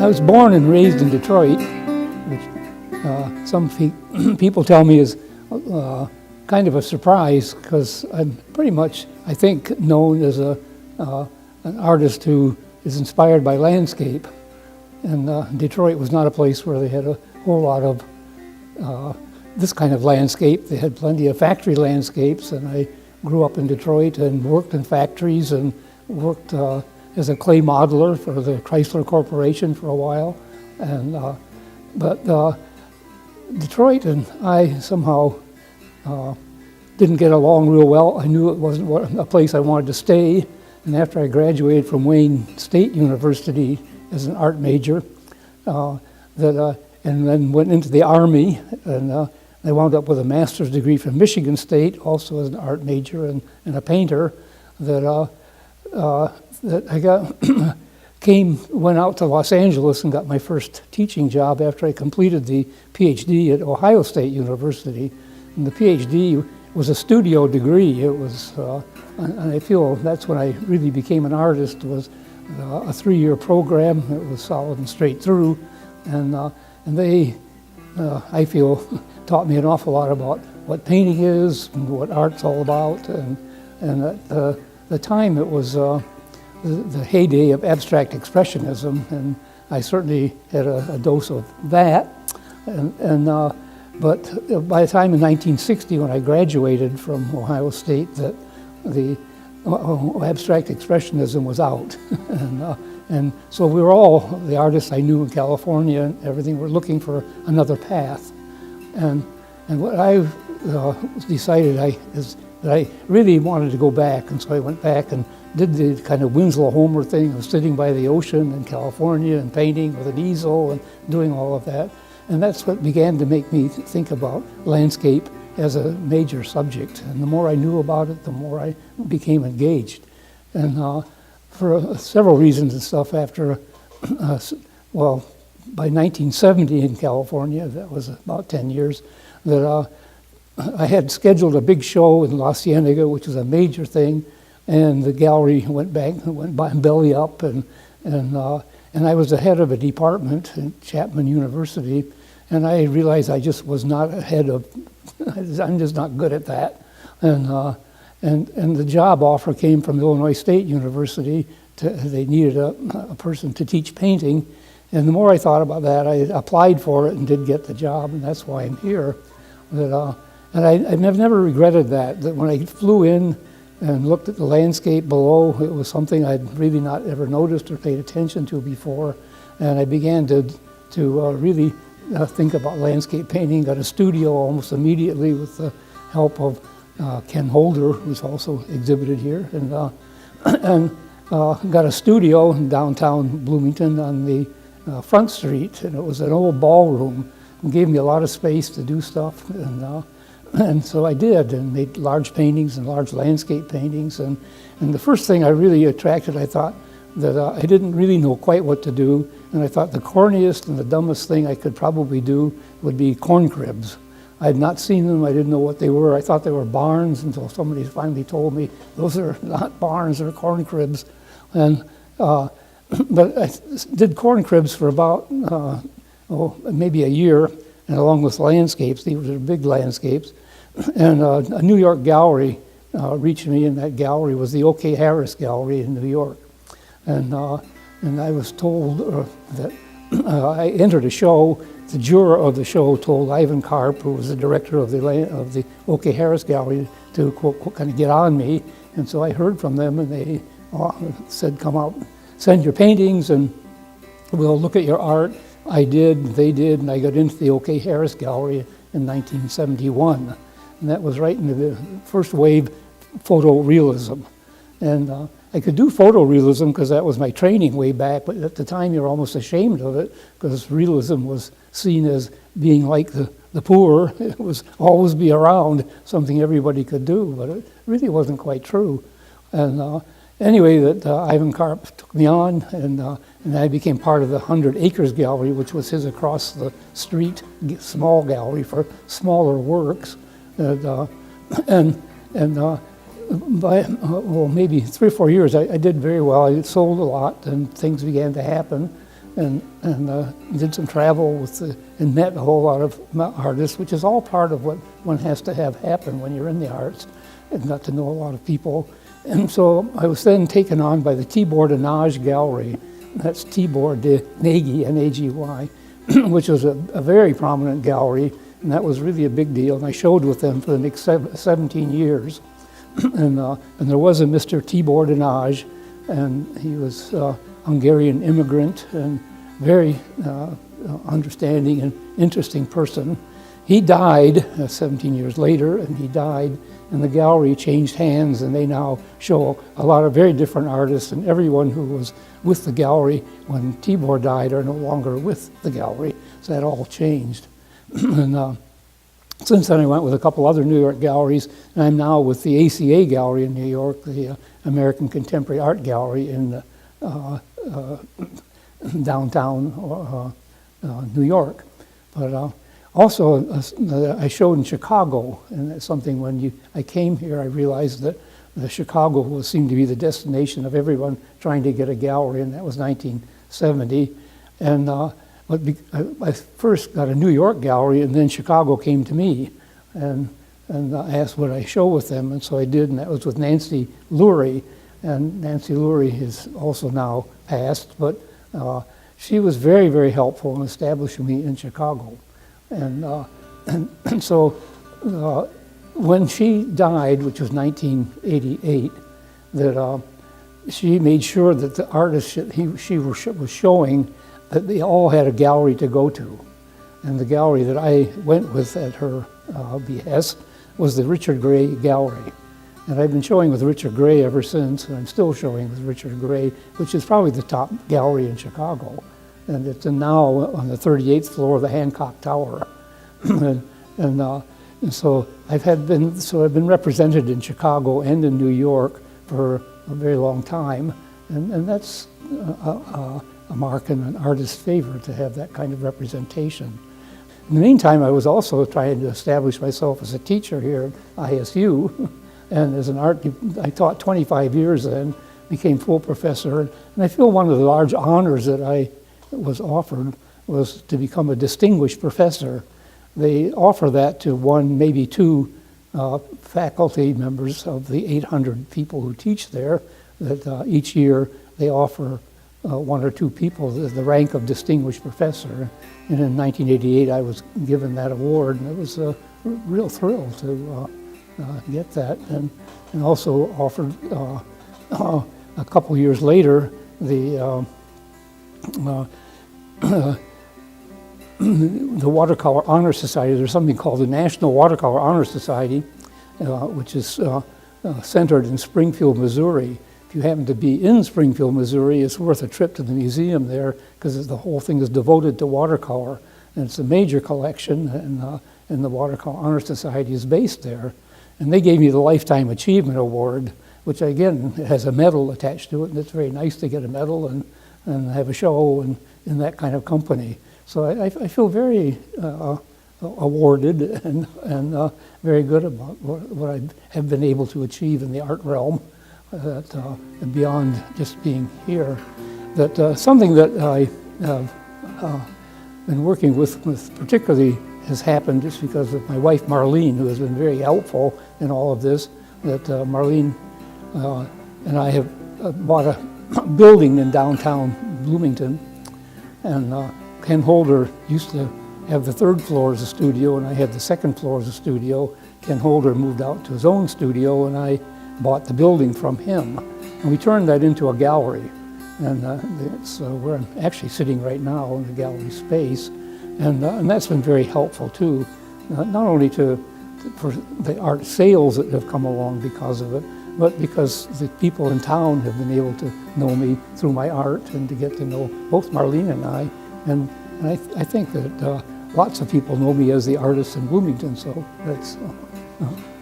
was born and raised in Detroit, which some people tell me is kind of a surprise, because I'm pretty much, I think, known as an artist who is inspired by landscape. And Detroit was not a place where they had a whole lot of this kind of landscape. They had plenty of factory landscapes, and I grew up in Detroit and worked in factories and worked as a clay modeler for the Chrysler Corporation for a while. And but Detroit and I somehow didn't get along real well. I knew it wasn't a place I wanted to stay. And after I graduated from Wayne State University as an art major, and then went into the Army, and I wound up with a master's degree from Michigan State, also as an art major and a painter, that I got went out to Los Angeles and got my first teaching job after I completed the PhD at Ohio State University. And the PhD was a studio degree. It was, and I feel that's when I really became an artist, was a 3-year program. It was solid and straight through, and they, I feel, taught me an awful lot about what painting is and what art's all about. And at the time, it was the heyday of abstract expressionism, and I certainly had a dose of that. But by the time in 1960, when I graduated from Ohio State, that the abstract expressionism was out. And so we were all, the artists I knew in California and everything, were looking for another path. And what I decided is that I really wanted to go back, and so I went back and did the kind of Winslow Homer thing of sitting by the ocean in California and painting with an easel and doing all of that. And that's what began to make me think about landscape as a major subject. And the more I knew about it, the more I became engaged. And for several reasons and stuff, after, well, by 1970 in California, that was about 10 years, that I had scheduled a big show in La Cienega, which was a major thing, and the gallery went belly up, and I was the head of a department at Chapman University, and I realized I just was not ahead of, I'm just not good at that. And the job offer came from Illinois State University. They needed a person to teach painting, and the more I thought about that, I applied for it and did get the job, and that's why I'm here. And I've never regretted that when I flew in and looked at the landscape below, it was something I'd really not ever noticed or paid attention to before, and I began to really think about landscape painting. Got a studio almost immediately with the help of Ken Holder, who's also exhibited here, and got a studio in downtown Bloomington on the Front Street, and it was an old ballroom and gave me a lot of space to do stuff, and so I did, and made large paintings and large landscape paintings, and the first thing I really attracted, I thought that I didn't really know quite what to do, and I thought the corniest and the dumbest thing I could probably do would be corn cribs. I had not seen them, I didn't know what they were. I thought they were barns until somebody finally told me, those are not barns, they're corn cribs. And but I did corn cribs for about maybe a year, and along with landscapes. These were big landscapes. And a New York gallery reached me, and that gallery was the O.K. Harris Gallery in New York. And I was told that I entered a show. The juror of the show told Ivan Karp, who was the director of the O.K. Harris Gallery, to quote, kind of get on me. And so I heard from them, and they said, come out, send your paintings, and we'll look at your art. I did, they did, and I got into the O.K. Harris Gallery in 1971. And that was right into the first wave photorealism. And I could do photorealism because that was my training way back, but at the time you were almost ashamed of it because realism was seen as being like the poor. It was always be around, something everybody could do, but it really wasn't quite true. And anyway, that Ivan Karp took me on, and I became part of the 100 Acres Gallery, which was his across the street small gallery for smaller works. By maybe 3 or 4 years, I did very well. I sold a lot, and things began to happen. and did some travel and met a whole lot of artists, which is all part of what one has to have happen when you're in the arts, and got to know a lot of people. And so I was then taken on by the Tibor de Nagy Gallery. That's Tibor de Nagy, N-A-G-Y, which was a very prominent gallery, and that was really a big deal. And I showed with them for the next 17 years. And there was a Mr. Tibor de Nagy, and he was a Hungarian immigrant and very understanding and interesting person. He died 17 years later, and he died, and the gallery changed hands, and they now show a lot of very different artists, and everyone who was with the gallery when Tibor died are no longer with the gallery, so that all changed. And since then I went with a couple other New York galleries, and I'm now with the ACA Gallery in New York, the American Contemporary Art Gallery in downtown New York. But also, I showed in Chicago, and that's something when I came here, I realized that Chicago seemed to be the destination of everyone trying to get a gallery, and that was 1970. And I first got a New York gallery, and then Chicago came to me, and asked would I show with them, and so I did, and that was with Nancy Lurie. And Nancy Lurie is also now passed, but she was very, very helpful in establishing me in Chicago. And so when she died, which was 1988, that she made sure that the artists she was showing, that they all had a gallery to go to. And the gallery that I went with at her behest was the Richard Gray Gallery. And I've been showing with Richard Gray ever since, and I'm still showing with Richard Gray, which is probably the top gallery in Chicago. And it's now on the 38th floor of the Hancock Tower. and so I've been represented in Chicago and in New York for a very long time, and that's a mark in an artist's favor to have that kind of representation. In the meantime, I was also trying to establish myself as a teacher here at ISU, and as an art, I taught 25 years then, became full professor, and I feel one of the large honors that I was offered was to become a distinguished professor. They offer that to one, maybe two faculty members of the 800 people who teach there, that each year they offer one or two people the rank of distinguished professor. And in 1988 I was given that award, and it was a real thrill to get that, and also offered a couple years later the Watercolor Honor Society. There's something called the National Watercolor Honor Society, which is centered in Springfield, Missouri. If you happen to be in Springfield, Missouri, it's worth a trip to the museum there, because the whole thing is devoted to watercolor, and it's a major collection, and the Watercolor Honor Society is based there. And they gave me the Lifetime Achievement Award, which again has a medal attached to it, and it's very nice to get a medal and have a show and in that kind of company. So I feel very awarded and very good about what I have been able to achieve in the art realm, and beyond just being here. That something that I have been working with particularly has happened just because of my wife Marlene, who has been very helpful in all of this. That Marlene and I have bought a building in downtown Bloomington, and Ken Holder used to have the third floor as a studio, and I had the second floor as a studio. Ken Holder moved out to his own studio, and I bought the building from him. And we turned that into a gallery. And it's where I'm actually sitting right now in the gallery space. And that's been very helpful too, not only for the art sales that have come along because of it, but because the people in town have been able to know me through my art and to get to know both Marlene and I. And I think that lots of people know me as the artist in Bloomington, so that's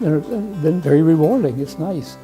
been very rewarding. It's nice.